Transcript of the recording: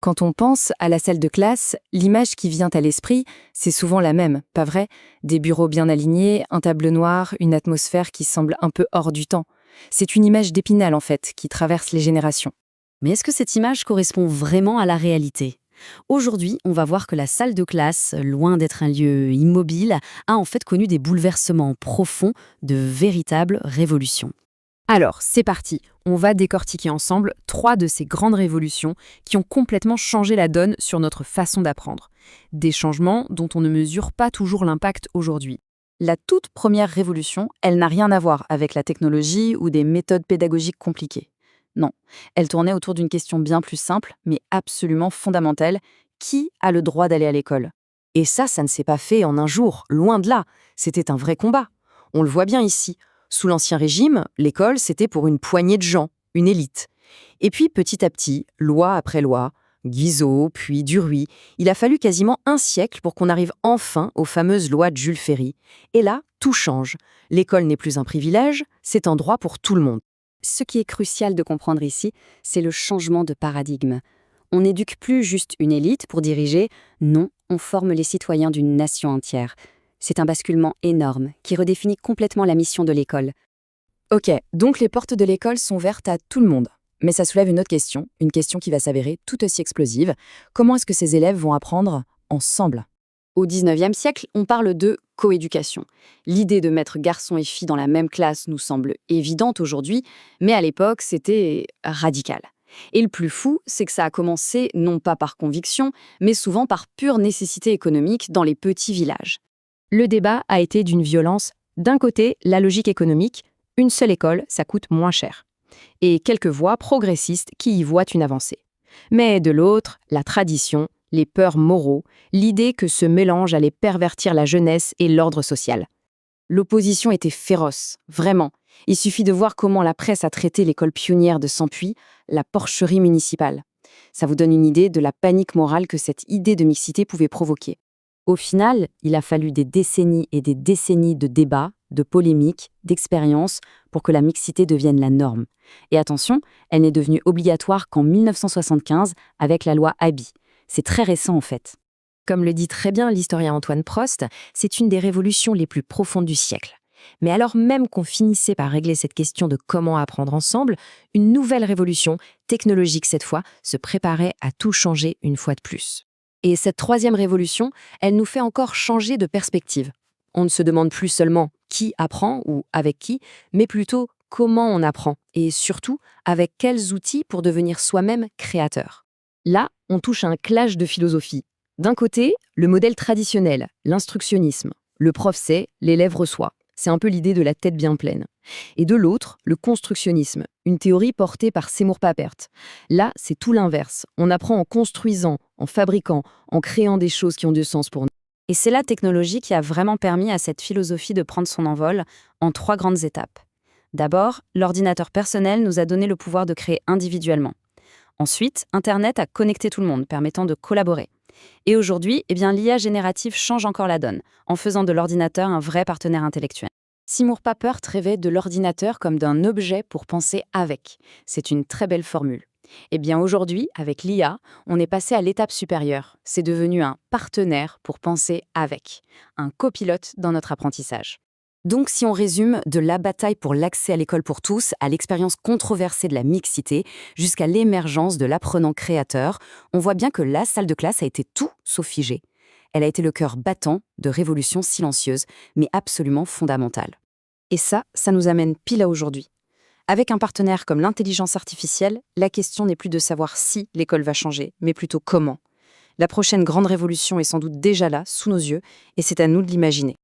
Quand on pense à la salle de classe, l'image qui vient à l'esprit, c'est souvent la même, pas vrai? Des bureaux bien alignés, un tableau noir, une atmosphère qui semble un peu hors du temps. C'est une image d'Épinal en fait, qui traverse les générations. Mais est-ce que cette image correspond vraiment à la réalité? Aujourd'hui, on va voir que la salle de classe, loin d'être un lieu immobile, a en fait connu des bouleversements profonds, de véritables révolutions. Alors, c'est parti. On va décortiquer ensemble 3 de ces grandes révolutions qui ont complètement changé la donne sur notre façon d'apprendre. Des changements dont on ne mesure pas toujours l'impact aujourd'hui. La toute première révolution, elle n'a rien à voir avec la technologie ou des méthodes pédagogiques compliquées. Non, elle tournait autour d'une question bien plus simple, mais absolument fondamentale. Qui a le droit d'aller à l'école? Et ça ne s'est pas fait en un jour, loin de là. C'était un vrai combat. On le voit bien ici. Sous l'Ancien Régime, l'école, c'était pour une poignée de gens, une élite. Et puis, petit à petit, loi après loi, Guizot, puis Duruy, il a fallu quasiment un siècle pour qu'on arrive enfin aux fameuses lois de Jules Ferry. Et là, tout change. L'école n'est plus un privilège, c'est un droit pour tout le monde. Ce qui est crucial de comprendre ici, c'est le changement de paradigme. On n'éduque plus juste une élite pour diriger, non, on forme les citoyens d'une nation entière. C'est un basculement énorme qui redéfinit complètement la mission de l'école. Ok, donc les portes de l'école sont ouvertes à tout le monde. Mais ça soulève une autre question, une question qui va s'avérer tout aussi explosive. Comment est-ce que ces élèves vont apprendre ensemble? Au XIXe siècle, on parle de coéducation. L'idée de mettre garçons et filles dans la même classe nous semble évidente aujourd'hui, mais à l'époque, c'était radical. Et le plus fou, c'est que ça a commencé non pas par conviction, mais souvent par pure nécessité économique dans les petits villages. Le débat a été d'une violence. D'un côté, la logique économique, une seule école, ça coûte moins cher. Et quelques voix progressistes qui y voient une avancée. Mais de l'autre, la tradition, les peurs moraux, l'idée que ce mélange allait pervertir la jeunesse et l'ordre social. L'opposition était féroce, vraiment. Il suffit de voir comment la presse a traité l'école pionnière de Sampuy, la porcherie municipale. Ça vous donne une idée de la panique morale que cette idée de mixité pouvait provoquer. Au final, il a fallu des décennies et des décennies de débats, de polémiques, d'expériences pour que la mixité devienne la norme. Et attention, elle n'est devenue obligatoire qu'en 1975 avec la loi Haby. C'est très récent en fait. Comme le dit très bien l'historien Antoine Prost, c'est une des révolutions les plus profondes du siècle. Mais alors même qu'on finissait par régler cette question de comment apprendre ensemble, une nouvelle révolution, technologique cette fois, se préparait à tout changer une fois de plus. Et cette troisième révolution, elle nous fait encore changer de perspective. On ne se demande plus seulement qui apprend ou avec qui, mais plutôt comment on apprend et surtout avec quels outils pour devenir soi-même créateur. Là, on touche à un clash de philosophie. D'un côté, le modèle traditionnel, l'instructionnisme. Le prof sait, l'élève reçoit. C'est un peu l'idée de la tête bien pleine. Et de l'autre, le constructionnisme, une théorie portée par Seymour Papert. Là, c'est tout l'inverse. On apprend en construisant, en fabriquant, en créant des choses qui ont du sens pour nous. Et c'est la technologie qui a vraiment permis à cette philosophie de prendre son envol en 3 grandes étapes. D'abord, l'ordinateur personnel nous a donné le pouvoir de créer individuellement. Ensuite, Internet a connecté tout le monde, permettant de collaborer. Et aujourd'hui, l'IA générative change encore la donne, en faisant de l'ordinateur un vrai partenaire intellectuel. Seymour Papert rêvait de l'ordinateur comme d'un objet pour penser avec. C'est une très belle formule. Aujourd'hui, avec l'IA, on est passé à l'étape supérieure. C'est devenu un partenaire pour penser avec, un copilote dans notre apprentissage. Donc, si on résume, de la bataille pour l'accès à l'école pour tous, à l'expérience controversée de la mixité, jusqu'à l'émergence de l'apprenant créateur, on voit bien que la salle de classe a été tout sauf figée. Elle a été le cœur battant de révolutions silencieuses, mais absolument fondamentales. Et ça nous amène pile à aujourd'hui. Avec un partenaire comme l'intelligence artificielle, la question n'est plus de savoir si l'école va changer, mais plutôt comment. La prochaine grande révolution est sans doute déjà là, sous nos yeux, et c'est à nous de l'imaginer.